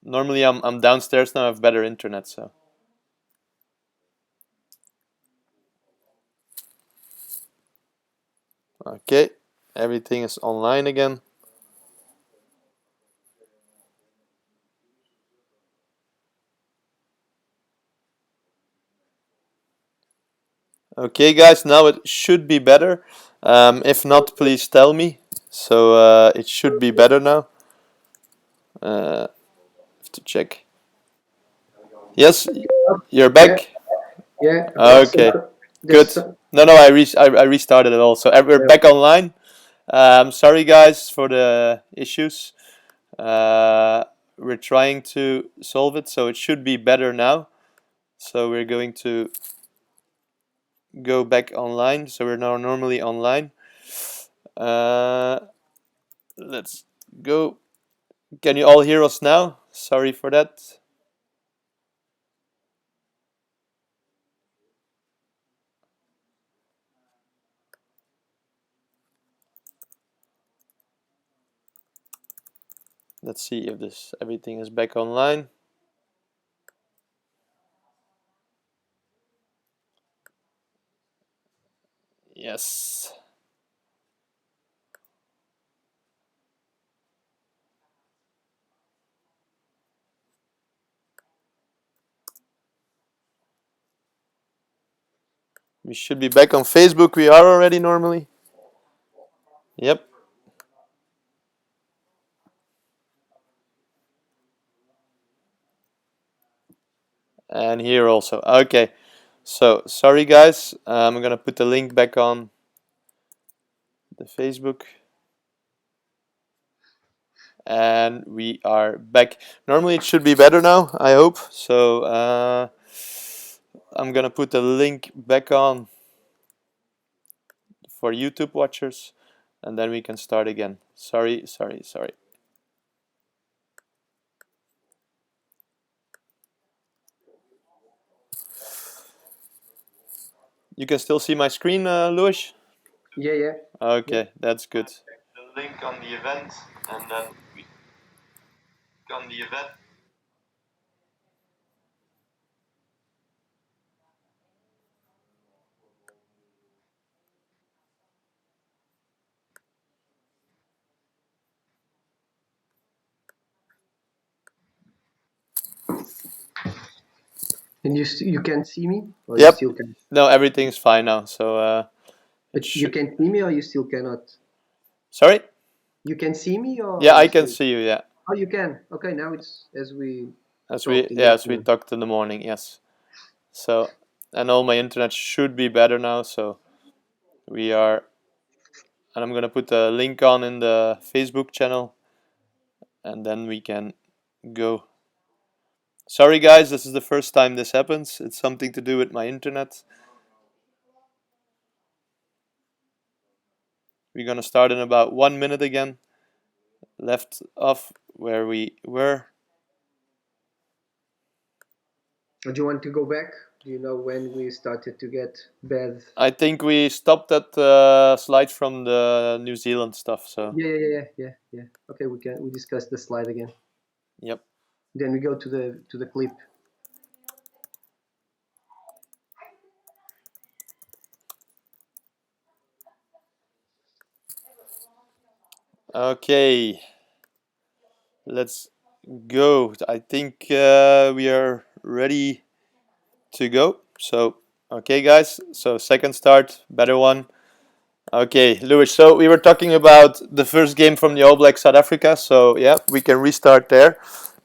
Normally I'm downstairs now. I have better internet, so. Okay, everything is online again. Okay, guys, now it should be better. If not, please tell me. So it should be better now. Have to check. Yes, you're Yeah, back. yeah. Okay, good. No, I restarted it all. So we're Yeah. back online. Sorry, guys, for the issues. We're trying to solve it, so it should be better now. So we're going to go back online. So we're now normally online. Let's go. Can you all hear us now? Sorry for that. Let's see if everything is back online. Yes. We should be back on Facebook. We are already normally. Yep. And here also. Okay. So sorry, guys. I'm gonna put the link back on the Facebook. And we are back. Normally it should be better now, I hope. So I'm gonna put the link back on for YouTube watchers, and then we can start again. Sorry. You can still see my screen, Louis? Yeah, yeah. Okay, that's good. The link on the event, and then we on the event. And you can't see me, or you Yep. still can? No, everything's fine now. So But you can see me, or you still cannot? Sorry? You can see me, or Yeah, you I can still? see you. Yeah, Oh, you can. Okay, now it's as we as we talked in the yeah as we afternoon. talked in the morning. Yes. So and all my internet should be better now. So we are, and I'm gonna put the link on in the Facebook channel, and then we can go. Sorry, guys, this is the first time this happens. It's something to do with my internet. We're gonna start in about 1 minute again. Left off where we were. Do you want to go back? Do you know when we started to get bad? I think we stopped at slide from the New Zealand stuff. So Yeah. Okay, we discuss the slide again. yep. Then we go to the clip. Okay, let's go. I think we are ready to go. So okay, guys. So second start, better one. Okay, Louis. So we were talking about the first game from the All Blacks South Africa. So yeah, we can restart there.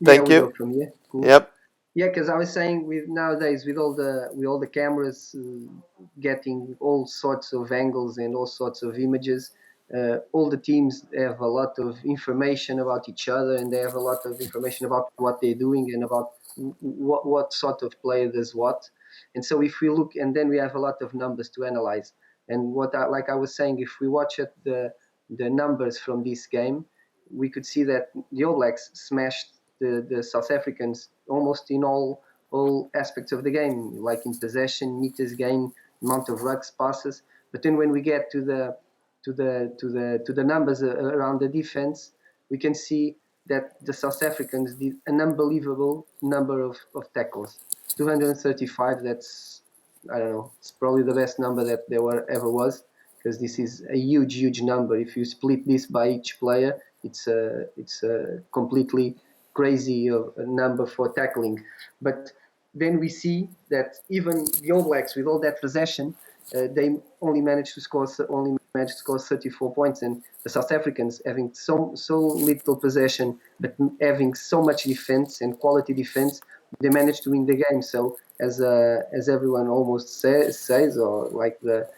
Yeah, Thank we go you. from here. Cool. Yep. Yeah, because I was saying with nowadays with all the cameras getting all sorts of angles and all sorts of images, all the teams have a lot of information about each other, and they have a lot of information about what they're doing and about what sort of player does what. And so if we look, and then we have a lot of numbers to analyze. And like I was saying, if we watch at the numbers from this game, we could see that the All Blacks smashed the South Africans almost in all aspects of the game, like in possession, meters gained, amount of rucks, passes. But then when we get to the numbers around the defense, we can see that the South Africans did an unbelievable number of tackles. 235, that's, I don't know, it's probably the best number that there ever was, because this is a huge number. If you split this by each player, it's a completely crazy number for tackling. But then we see that even the All Blacks, with all that possession, they only managed to score 34 points, and the South Africans, having so little possession but having so much defense and quality defense, they managed to win the game. So as everyone almost says, or like the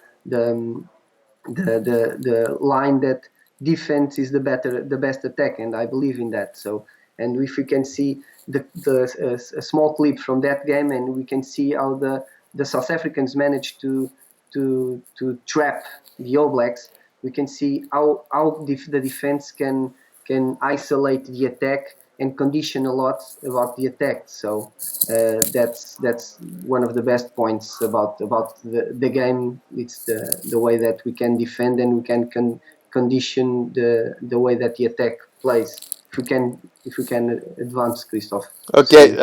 the line that defense is the best attack, and I believe in that. So, and if we can see a small clip from that game, and we can see how the South Africans managed to trap the All Blacks, we can see how the defense can isolate the attack and condition a lot about the attack. So that's one of the best points about the game. It's the way that we can defend, and we can condition the way that the attack plays. If we can advance, Christoph. Okay,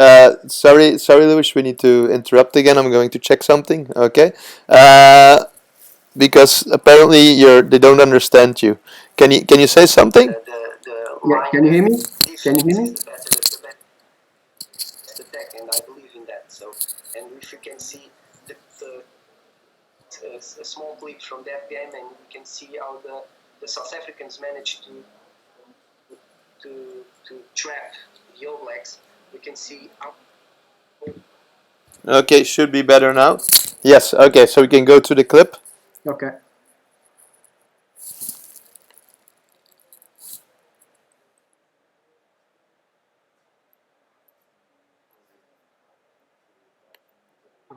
sorry, Lewis. We need to interrupt again. I'm going to check something. Okay, because apparently they don't understand you. Can you say something? Yeah, can you hear me? Can you hear me? Attack, and I believe in that. So, and if you can see a small clip from that game, and we can see how the South Africans managed to trap the All Blacks. We can see how. Okay, should be better now. Yes. Okay, so we can go to the clip. Okay.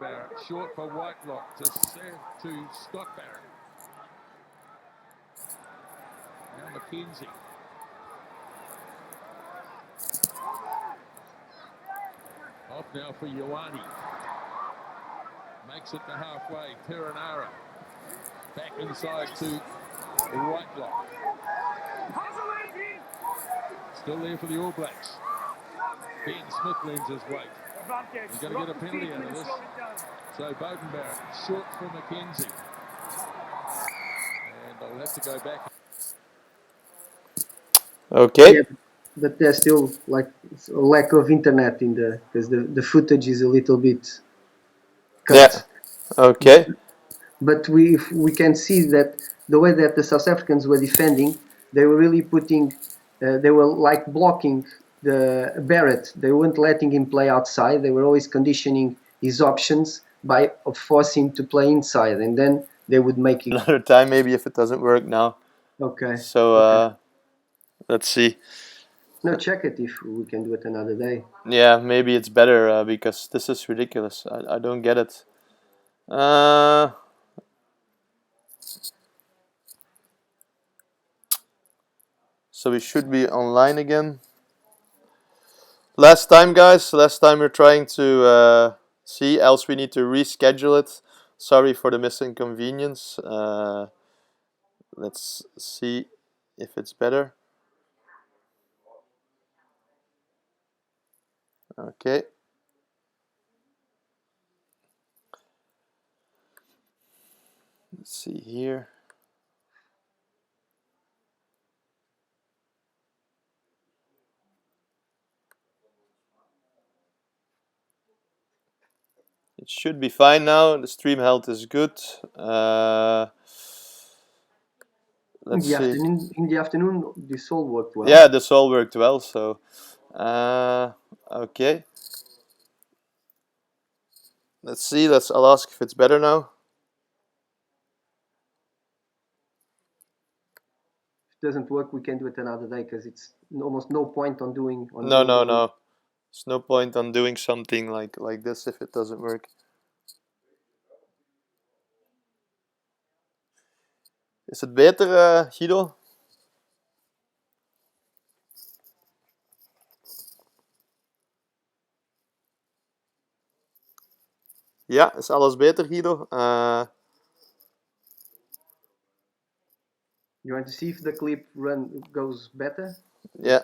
Barrett, short for Whitelock to Scott Barrett. Now McKenzie. Off now for Ioane. Makes it to halfway. Perenara. Back inside to Whitelock. Still there for the All Blacks. Ben Smith lends his weight. He's going to get a penalty out of this. So Beauden Barrett, short for McKenzie. And they'll have to go back. Okay. Yeah, but there's still like a lack of internet in because the footage is a little bit cut. Yeah. Okay. But we can see that the way that the South Africans were defending, they were really they were like blocking the Barrett. They weren't letting him play outside. They were always conditioning his options by forcing him to play inside, and then they would make it. Another time, maybe, if it doesn't work now. Okay. So Okay. let's see. No, check it if we can do it another day. Yeah, maybe it's better because this is ridiculous. I don't get it. So we should be online again. Last time, guys. Last time we're trying to see. Else we need to reschedule it. Sorry for the misinconvenience. Let's see if it's better. Okay. Let's see here. It should be fine now. The stream health is good. Let's see. In the afternoon, this all worked well. Yeah, this all worked well. So, okay. Let's see. I'll ask if it's better now. If it doesn't work, we can do it another day because it's almost no point on doing. No. There's no point on doing something like this if it doesn't work. Is het beter, Guido? Ja, is alles beter, Guido? You want to see if the clip goes better? Yeah,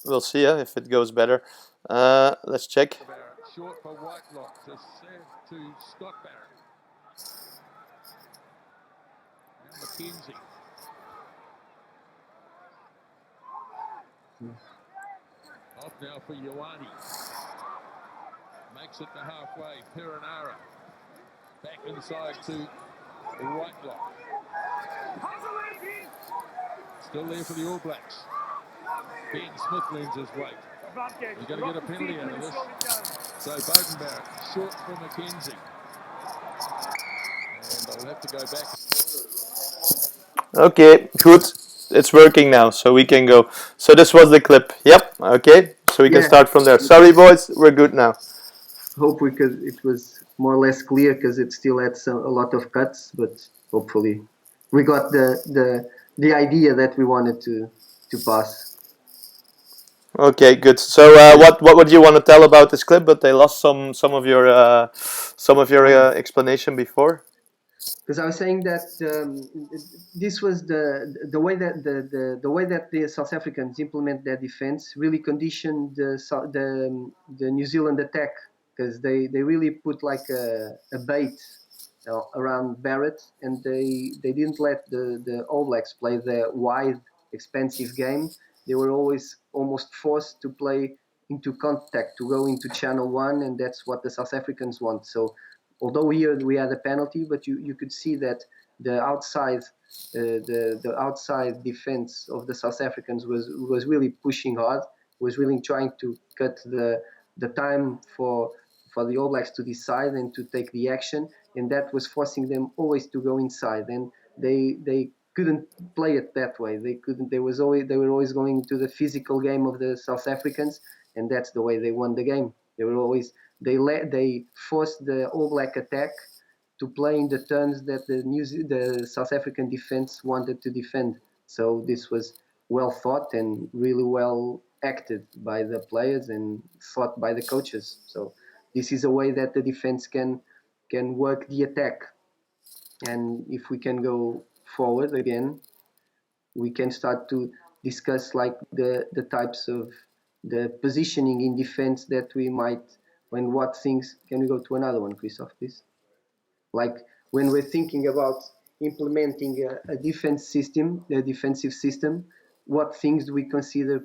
we'll see if it goes better. Let's check. Short for Whitelock to Scott Barrett. Now McKenzie. Off now for Ioane. Makes it to halfway. Perenara. Back inside to Whitelock. Still there for the All Blacks. Ben Smith lends his weight. He's going to get a penalty out of this. So Bodenberg short for McKenzie. And they'll have to go back. Okay, good. It's working now, so we can go. So this was the clip. Yep. Okay. So we can start from there. Sorry, boys. We're good now. Hope it was more or less clear because it still had a lot of cuts, but hopefully we got the idea that we wanted to pass. Okay, good. So what would you want to tell about this clip? But they lost some of your explanation before. Because I was saying that this was the way that the way that the South Africans implement their defense really conditioned the New Zealand attack, because they really put like a bait around Barrett, and they didn't let the All Blacks play the wide, expensive game. They were always almost forced to play into contact, to go into channel one, and that's what the South Africans want. So although here we had a penalty, but you could see that the outside the outside defense of the South Africans was really pushing hard, was really trying to cut the time for the All Blacks to decide and to take the action, and that was forcing them always to go inside, and they couldn't play it that way. They couldn't. They were always going to the physical game of the South Africans, and that's the way they won the game. They forced the All Black attack to play in the terms that the South African defense wanted to defend. So this was well thought and really well acted by the players and thought by the coaches. So this is a way that the defense can work the attack. And if we can go forward again, we can start to discuss like the types of the positioning in defense that we might, when what things. Can we go to another one, Christoph, please? Like when we're thinking about implementing a defense system, a defensive system, what things do we consider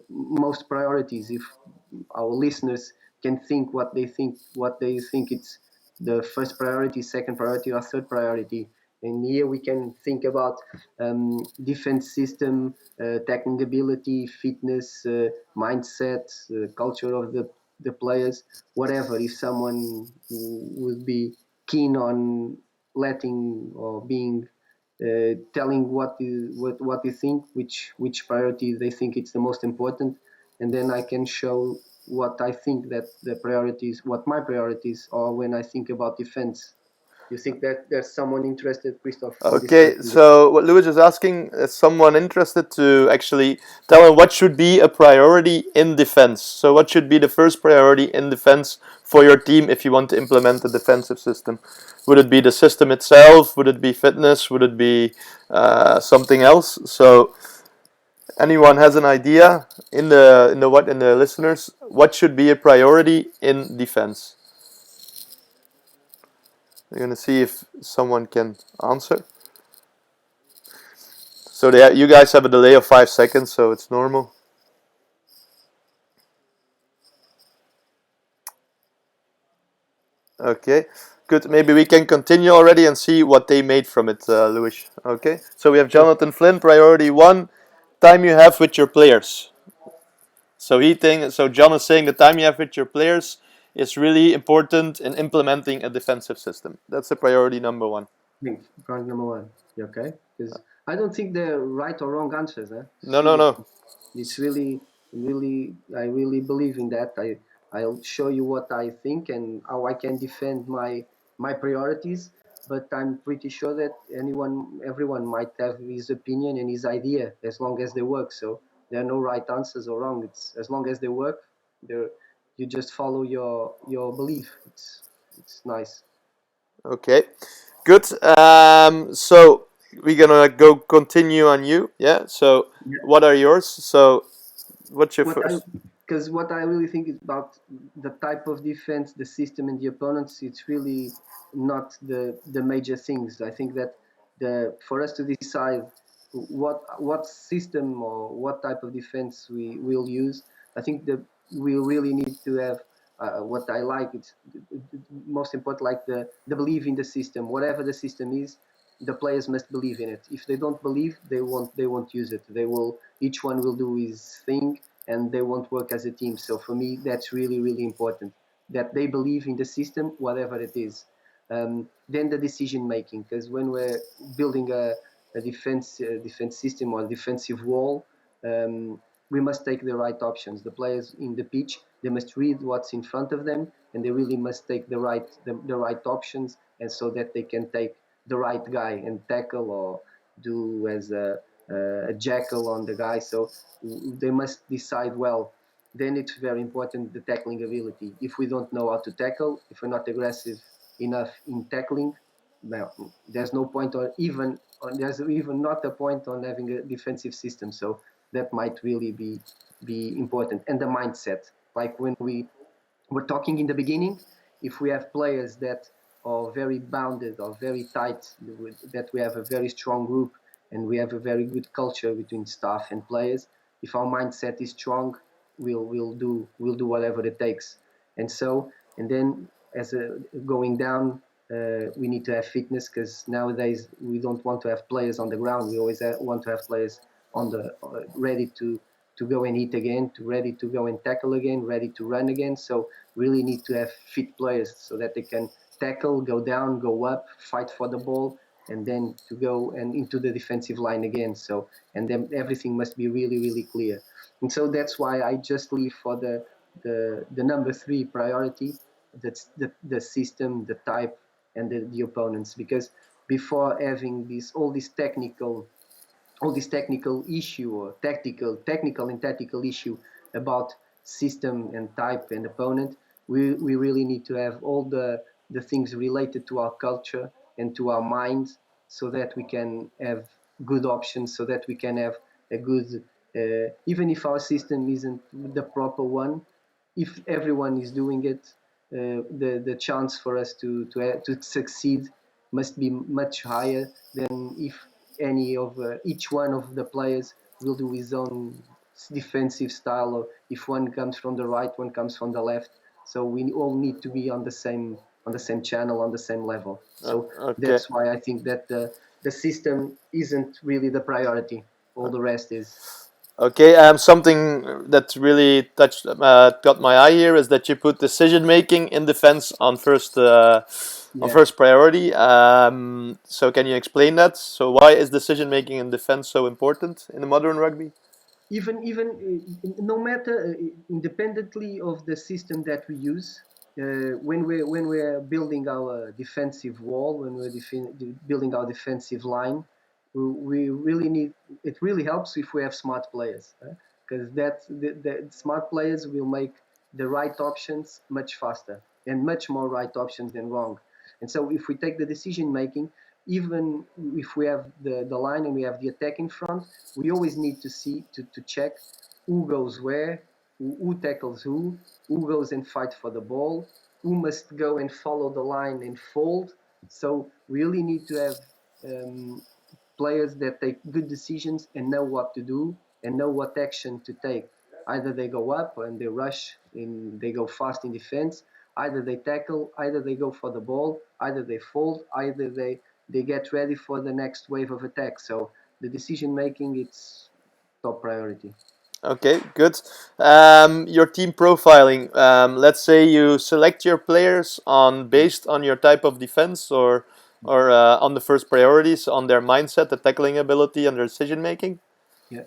most priorities? If our listeners can think what they think it's the first priority, second priority, or third priority. And here we can think about defense system, technical ability, fitness, mindset, culture of the players, whatever. If someone would be keen on letting or being telling what you think, which priority they think it's the most important, and then I can show what I think that the priorities, what my priorities are when I think about defense. You think that there's someone interested, Christoph? Okay, so what Louis is asking is someone interested to actually tell him what should be a priority in defense. So what should be the first priority in defense for your team if you want to implement a defensive system? Would it be the system itself? Would it be fitness? Would it be something else? So anyone has an idea in the listeners, what should be a priority in defense? We're gonna see if someone can answer. So you guys have a delay of 5 seconds, so it's normal. Okay, good. Maybe we can continue already and see what they made from it, Louis. Okay, so we have Jonathan Flynn, priority 1, time you have with your players. So John is saying the time you have with your players is really important in implementing a defensive system. That's the priority number 1. Priority number 1. Okay, because I don't think they're right or wrong answers. No. It's really, I really believe in that. I'll show you what I think and how I can defend my priorities. But I'm pretty sure that everyone might have his opinion and his idea as long as they work. So there are no right answers or wrong. It's as long as they work, you just follow your belief. It's nice. Okay, good. So we're gonna go continue on you. Yeah. So what are yours? So What's your first? Because what I really think is about the type of defense, the system, and the opponents, it's really not the major things. I think that for us to decide what system or what type of defense we will use, I think that we really need to have what I like. It's most important, like the belief in the system. Whatever the system is, the players must believe in it. If they don't believe, they won't use it. They will. Each one will do his thing, and they won't work as a team. So for me, that's really, really important that they believe in the system, whatever it is. Then the decision making, because when we're building a defense system or a defensive wall, we must take the right options. The players in the pitch, they must read what's in front of them, and they really must take the right options, and so that they can take the right guy and tackle or do as a jackal on the guy. So they must decide well. Then it's very important the tackling ability. If we don't know how to tackle, if we're not aggressive enough in tackling, well, there's no point, or even there's even not a point on having a defensive system. So that might really be important. And the mindset, like when we were talking in the beginning, if we have players that are very bounded or very tight, that we have a very strong group and we have a very good culture between staff and players, if our mindset is strong, we'll do whatever it takes. And so, and then as a going down, we need to have fitness, because nowadays we don't want to have players on the ground. We always want to have players on the ready to go and hit again, to ready to go and tackle again, ready to run again. So really need to have fit players so that they can tackle, go down, go up, fight for the ball, and then to go and into the defensive line again. So, and then everything must be really, really clear. And so that's why I just leave for the number 3 priority. That's the system, the type, and the opponents. Because before having all this technical issue, or technical and tactical issue about system and type and opponent, we really need to have all the things related to our culture and to our minds, so that we can have good options, so that we can have a good, even if our system isn't the proper one, if everyone is doing it, the chance for us to succeed must be much higher than if each one of the players will do his own defensive style, or if one comes from the right, one comes from the left. So we all need to be on the same channel, on the same level. So Okay. that's why I think that the system isn't really the priority. All the rest is. Okay, something that really got my eye here is that you put decision making in defense on Yeah. first priority. So can you explain that? So why is decision making in defense so important in the modern rugby? Even no matter, independently of the system that we use, when we're building our defensive wall, when we're building our defensive line, we really need, it really helps if we have smart players, because the smart players will make the right options much faster, and much more right options than wrong. And so if we take the decision making, even if we have the line and we have the attack in front, we always need to see to check who goes where, who tackles who goes and fight for the ball, who must go and follow the line and fold. So we really need to have players that take good decisions and know what to do and know what action to take. Either they go up and they rush, they go fast in defense, either they tackle, either they go for the ball, either they fold, either they get ready for the next wave of attack. So the decision making, it's top priority. Okay, good. Your team profiling. Let's say you select your players on based on your type of defense, or on the first priorities, on their mindset, the tackling ability, and their decision making. Yeah.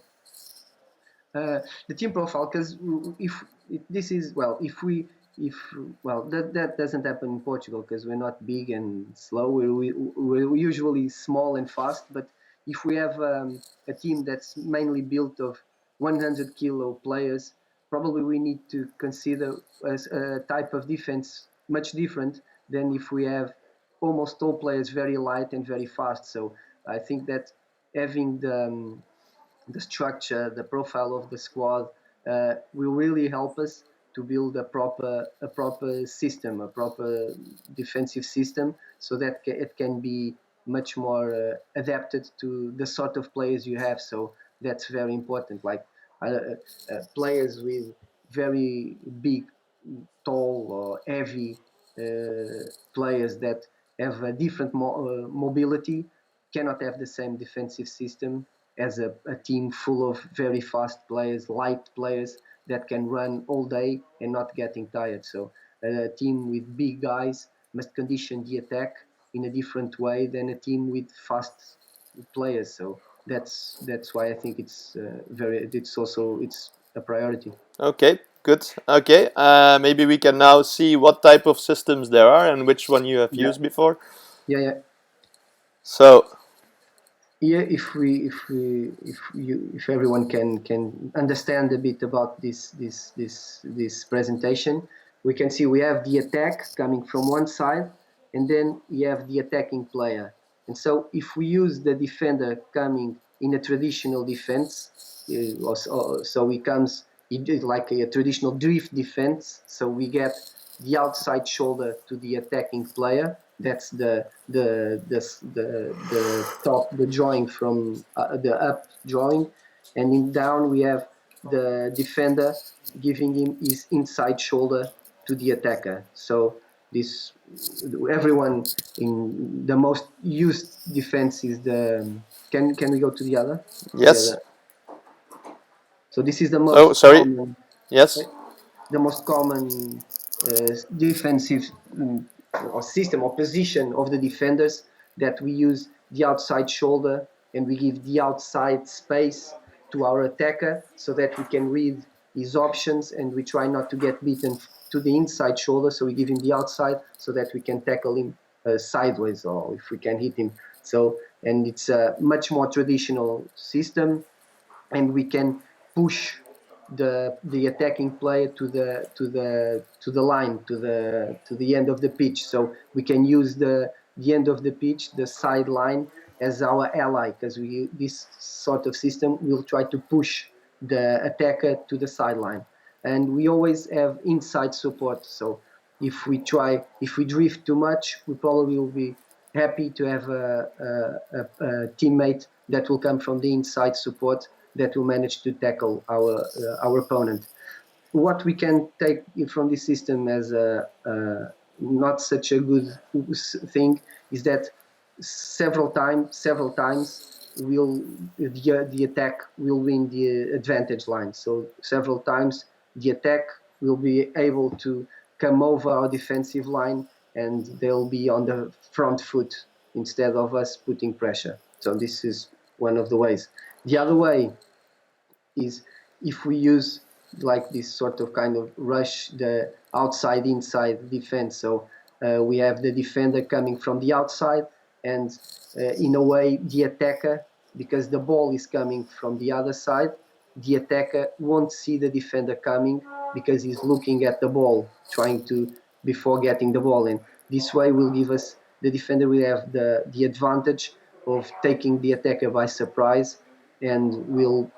The team profile, because if this is, well, if well, that doesn't happen in Portugal, because we're not big and slow. We're usually small and fast. But if we have a team that's mainly built of 100-kilo players, probably we need to consider a type of defense much different than if we have almost all players very light and very fast. So I think that having the structure, the profile of the squad, will really help us to build a proper system, a proper defensive system, so that it can be much more adapted to the sort of players you have. So that's very important. Like players with very big, tall or heavy players that have a different mobility cannot have the same defensive system as a team full of very fast players, light players that can run all day and not getting tired. So a team with big guys must condition the attack in a different way than a team with fast players. So that's why I think it's it's a priority. Okay, good. Okay, maybe we can now see what type of systems there are and which one you have Yeah, used before. yeah. So, Yeah, if everyone can understand a bit about this presentation, we can see we have the attack coming from one side, and then we have the attacking player. And so if we use the defender coming in a traditional defense, so he comes like a traditional drift defense, so we get the outside shoulder to the attacking player. That's the top, the drawing from the up drawing, and in down we have the defender giving him his inside shoulder to the attacker. So this everyone in the most used defense is the. Can we go to the other? yes. So this is the Oh, most sorry. common. Yes. The most common defensive or system or position of the defenders, that we use the outside shoulder and we give the outside space to our attacker so that we can read his options, and we try not to get beaten to the inside shoulder, so we give him the outside so that we can tackle him sideways, or if we can hit him. So, and it's a much more traditional system, and we can push the attacking player to the line, to the end of the pitch. So we can use the end of the pitch, the sideline, as our ally, because we this sort of system will try to push the attacker to the sideline, and we always have inside support. So if we drift too much, we probably will be happy to have a teammate that will come from the inside support that will manage to tackle our opponent. What we can take from this system as a not such a good thing is that several times will the attack will win the advantage line. So several times the attack will be able to come over our defensive line, and they'll be on the front foot instead of us putting pressure. So this is one of the ways. The other way is if we use like this sort of kind of rush the outside inside defense. So we have the defender coming from the outside, and in a way the attacker, because the ball is coming from the other side, the attacker won't see the defender coming because he's looking at the ball, trying to before getting the ball. And this way will give us, the defender will have the advantage of taking the attacker by surprise, and will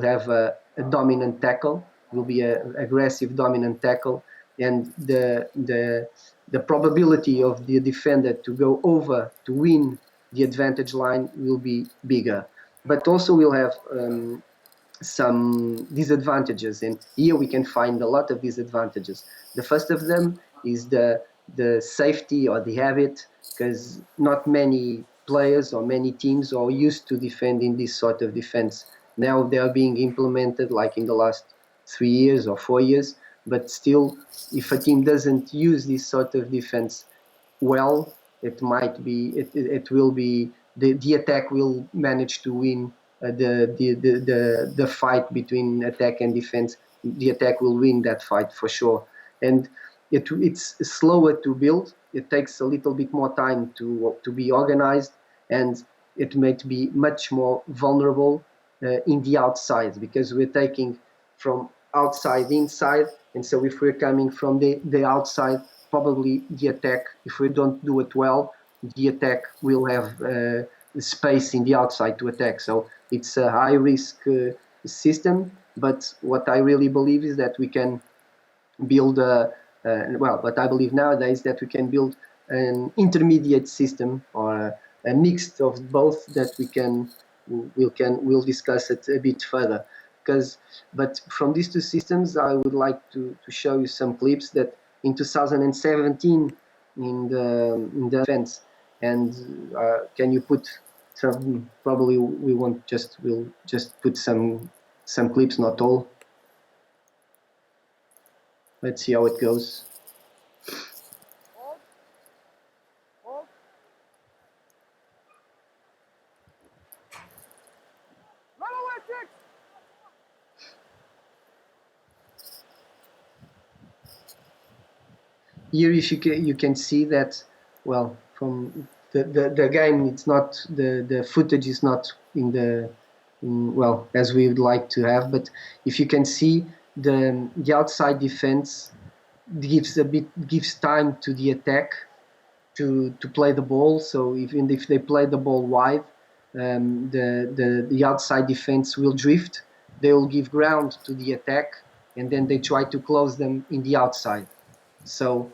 have a dominant tackle, will be an aggressive dominant tackle, and the probability of the defender to go over to win the advantage line will be bigger. But also we'll have some disadvantages, and here we can find a lot of disadvantages. The first of them is the safety or the habit, because not many players or many teams are used to defending this sort of defense. Now they are being implemented like in the last 3 years or 4 years, but still, if a team doesn't use this sort of defense well, it will be the attack will manage to win the fight between attack and defense. The attack will win that fight for sure, and it's slower to build. It takes a little bit more time to be organized, and it might be much more vulnerable in the outside, because we're taking from outside inside, and so if we're coming from the outside, probably the attack, if we don't do it well, the attack will have space in the outside to attack. So it's a high risk system, But what I really believe is that we can build what I believe nowadays, that we can build an intermediate system, or a mix of both, that we'll discuss it a bit further. But from these two systems, I would like to show you some clips that in 2017 in the defense. And can you put some? Probably we'll just put some clips, not all. Let's see how it goes. Here you can see that, well, from the game, it's not, the footage is not well, as we would like to have, but if you can see, the outside defense gives time to the attack to play the ball. So even if they play the ball wide, the outside defense will drift. They will give ground to the attack, and then they try to close them in the outside. So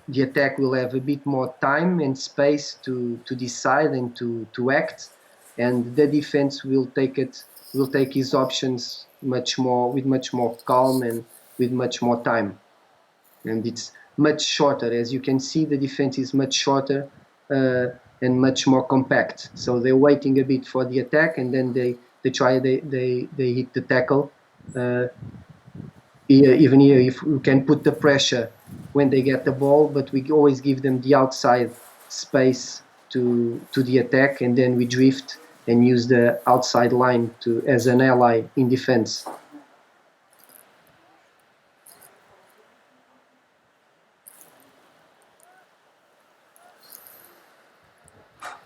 the attack will have a bit more time and space to decide and to act, and the defense will take his options with much more calm and with much more time. And it's much shorter. As you can see, the defense is much shorter and much more compact. So they're waiting a bit for the attack, and then they hit the tackle. Even here, if we can put the pressure when they get the ball, but we always give them the outside space to the attack, and then we drift and use the outside line as an ally in defense.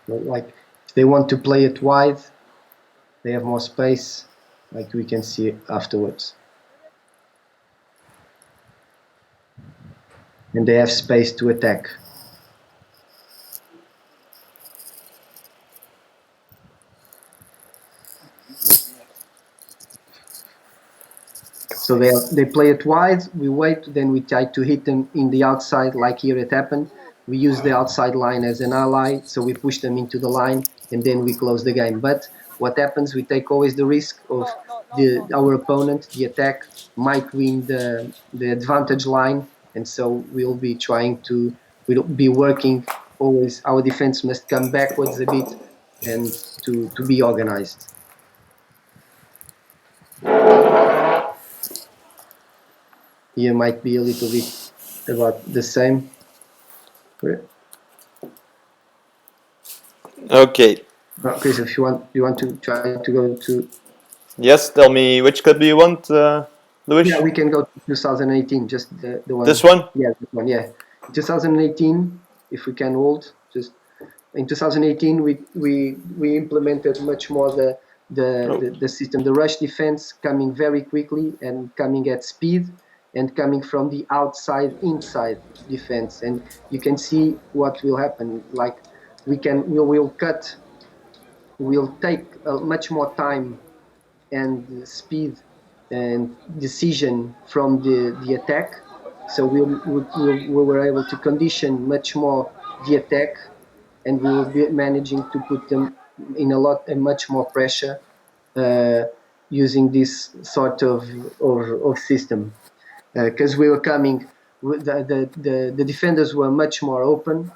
Like, if they want to play it wide, they have more space, like we can see afterwards. And they have space to attack. So they play it wide, we wait, then we try to hit them in the outside, like here it happened. We use the outside line as an ally, so we push them into the line, and then we close the game. But what happens, we take always the risk of our opponent, the attack, might win the advantage line, and so we'll be working always. Our defense must come backwards a bit and to be organized. Here might be a little bit about the same. Okay. Chris, if you want to try to go to. Yes, tell me which clip do you want, Luis? Yeah, we can go to 2018, just the one. This one? Yeah, this one, yeah. 2018, if we can hold, just in 2018, we implemented much more the system, the rush defense, coming very quickly and coming at speed and coming from the outside inside defense. And you can see what will happen. Like, we'll take much more time and speed and decision from the attack. So we were able to condition much more the attack, and we will be managing to put them in much more pressure using this sort of system. Because we were coming, the defenders were much more open,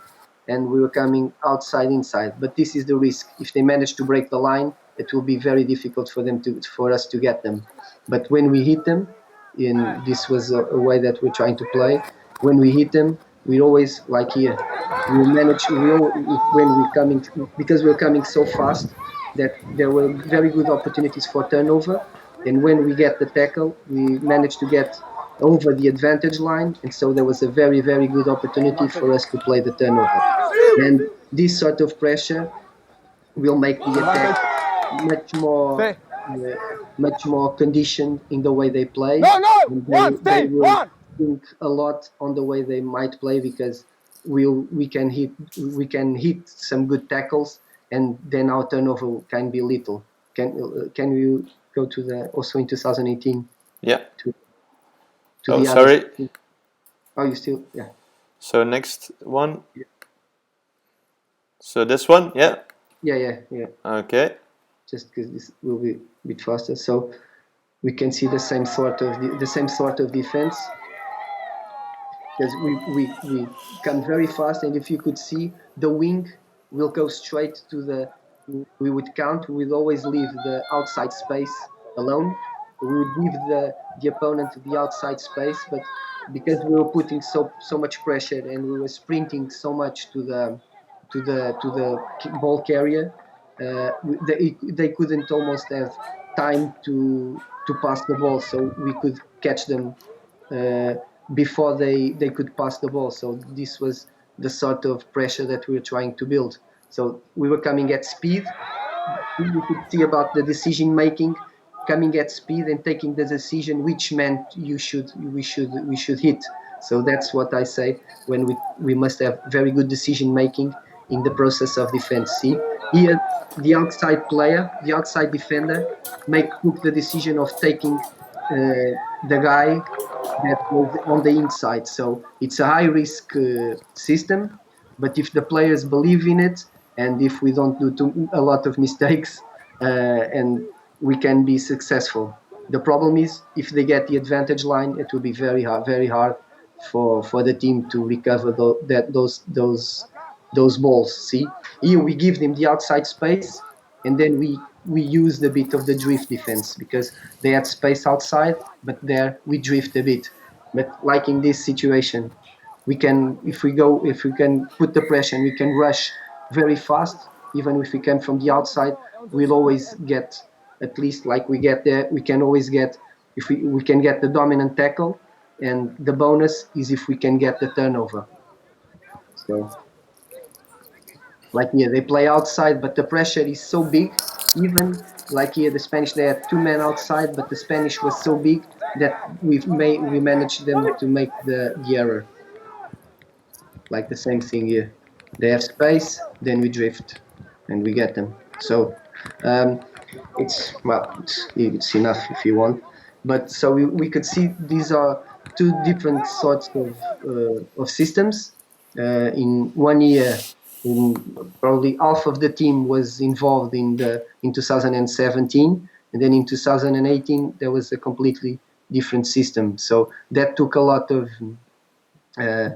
and we were coming outside inside. But this is the risk. If they manage to break the line, it will be very difficult for us to get them. But when we hit them, and this was a way that we're trying to play, when we hit them, we always, like here, we manage. When we're coming, because we're coming so fast, that there were very good opportunities for turnover. And when we get the tackle, we managed to get over the advantage line, and so there was a very, very good opportunity for us to play the turnover. And this sort of pressure will make the attack much more conditioned in the way they play. They will think a lot on the way they might play, because we can hit some good tackles, and then our turnover can be little. can you go to the also in 2018? Yeah. To Oh, the sorry. other. Oh, you still, yeah. So next one. So this one, yeah. Yeah. Okay. Just because this will be a bit faster. So we can see the same sort of defense, because we come very fast, and if you could see, the wing will go straight to the. We would count. We would always leave the outside space alone. We would give the opponent the outside space, but because we were putting so much pressure and we were sprinting so much to the ball carrier, they couldn't almost have time to pass the ball, so we could catch them uh, before they could pass the ball. So this was the sort of pressure that we were trying to build. So we were coming at speed. You could see about the decision making, coming at speed and taking the decision which man we should hit. So that's what I say, when we must have very good decision making in the process of defense. See here, the outside player, the outside defender, took the decision of taking the guy that was on the inside. So it's a high risk system, but if the players believe in it, and if we don't do a lot of mistakes, and we can be successful. The problem is, if they get the advantage line, it will be very hard for the team to recover those balls. See, here we give them the outside space, and then we used a bit of the drift defense, because they had space outside, but there we drift a bit. But like in this situation, we can, if we can put the pressure and we can rush very fast, even if we come from the outside, we'll always get, at least like we get there, we can always get, if we can get the dominant tackle, and the bonus is if we can get the turnover. So like here, they play outside, but the pressure is so big. Even like here, the Spanish, they had two men outside, but the Spanish was so big that we managed them to make the error. Like the same thing here, they have space, then we drift, and we get them. So it's enough if you want. But so we could see these are two different sorts of systems. In 1 year, probably half of the team was involved in 2017, and then in 2018 there was a completely different system. So that took a lot of uh,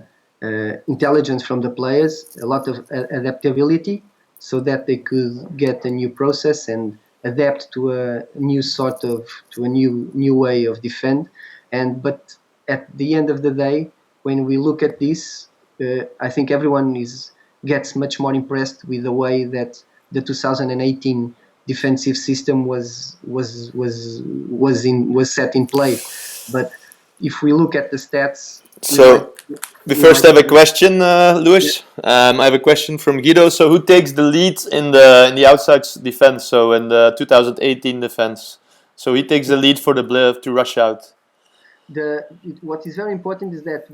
intelligence from the players, a lot of adaptability, so that they could get a new process and adapt to a new way of defend. But at the end of the day, when we look at this, I think everyone gets much more impressed with the way that the 2018 defensive system was set in place. But if we look at the stats, So we first have a yeah. question, Luis. I have a question from Guido. So who takes the lead in the outside defense? So in the 2018 defense. So he takes the lead for the Bliv to rush out. What is very important is that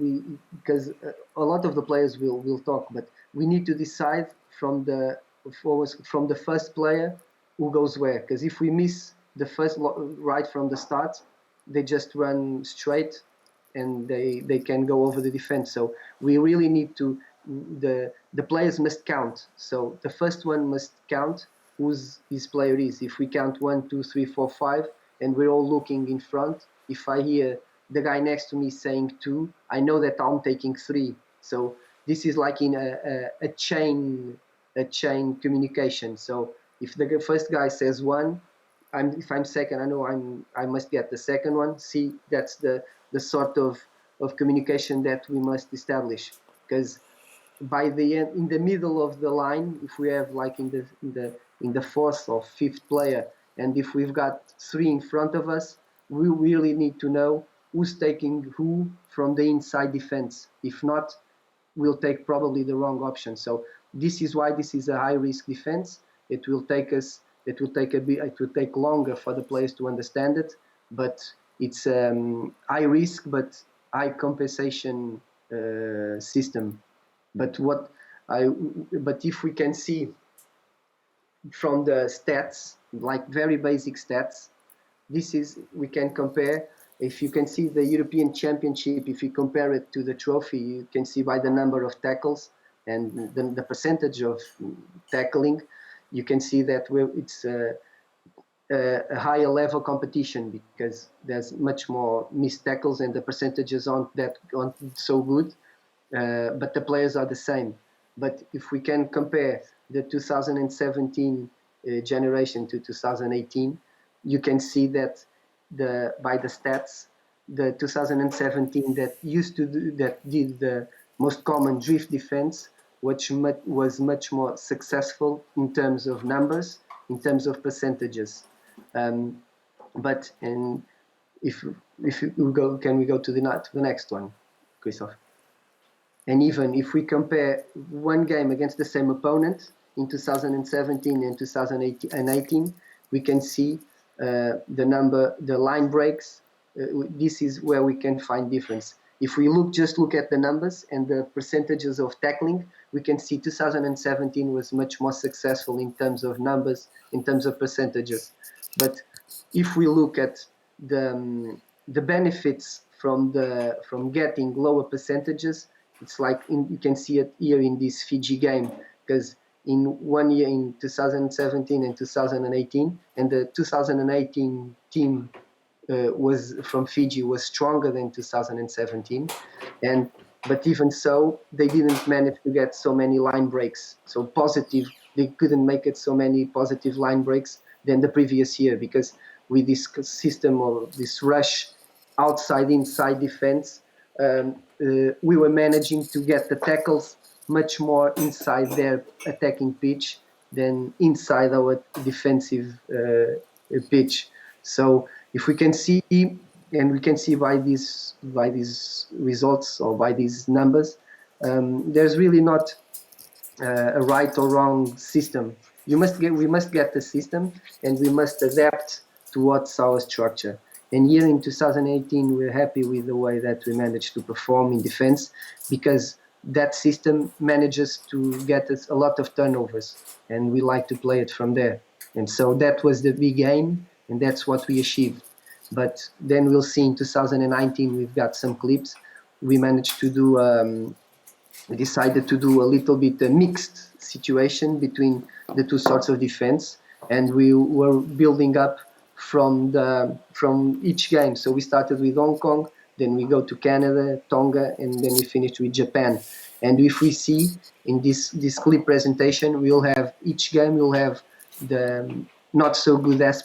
because a lot of the players will talk, but we need to decide from the first player who goes where. Because if we miss the first right from the start, they just run straight and they can go over the defense. So we really need to, the players must count. So the first one must count whose his player is. If we count 1, 2, 3, 4, 5, and we're all looking in front, if I hear the guy next to me saying 2, I know that I'm taking 3. So this is like in a chain communication. So if the first guy says 1, if I'm second, I know I must get the second one. See, that's the sort of communication that we must establish. Because by the end, in the middle of the line, if we have like in the fourth or fifth player, and if we've got 3 in front of us, we really need to know who's taking who from the inside defense. If not, we'll take probably the wrong option. So this is why this is a high risk defense. It will take longer for the players to understand it, but it's high risk but high compensation system. But if we can see from the stats, like very basic stats. We can compare. If you can see the European Championship, if you compare it to the trophy, you can see by the number of tackles and the percentage of tackling, you can see that it's a higher level competition because there's much more missed tackles and the percentages aren't so good, but the players are the same. But if we can compare the 2017 generation to 2018, you can see that by the stats, the 2017 that did the most common drift defense, which was much more successful in terms of numbers, in terms of percentages. But if we go, can we go to the next one, Christoph? And even if we compare one game against the same opponent in 2017 and 2018, we can see the line breaks. This is where we can find difference. If we just look at the numbers and the percentages of tackling, we can see 2017 was much more successful in terms of numbers, in terms of percentages. But if we look at the benefits from getting lower percentages, it's like you can see it here in this Fiji game, because in 1 year, in 2017 and 2018, and the 2018 team was from Fiji was stronger than 2017, but even so, they didn't manage to get so many line breaks. So positive, they couldn't make it so many positive line breaks than the previous year, because with this system of this rush outside inside defense, we were managing to get the tackles much more inside their attacking pitch than inside our defensive pitch. So if we can see, and we can see by these results or by these numbers, there's really not a right or wrong system. We must get the system, and we must adapt towards our structure. And here in 2018, we're happy with the way that we managed to perform in defense, because that system manages to get us a lot of turnovers, and we like to play it from there. And so that was the big aim, and that's what we achieved. But then we'll see in 2019, we've got some clips. We managed to do, we decided to do a little bit a mixed situation between the two sorts of defense, and we were building up from each game. So we started with Hong Kong, then we go to Canada, Tonga, and then we finished with Japan. And if we see in this clip presentation, we'll have each game, we'll have the not so good aspects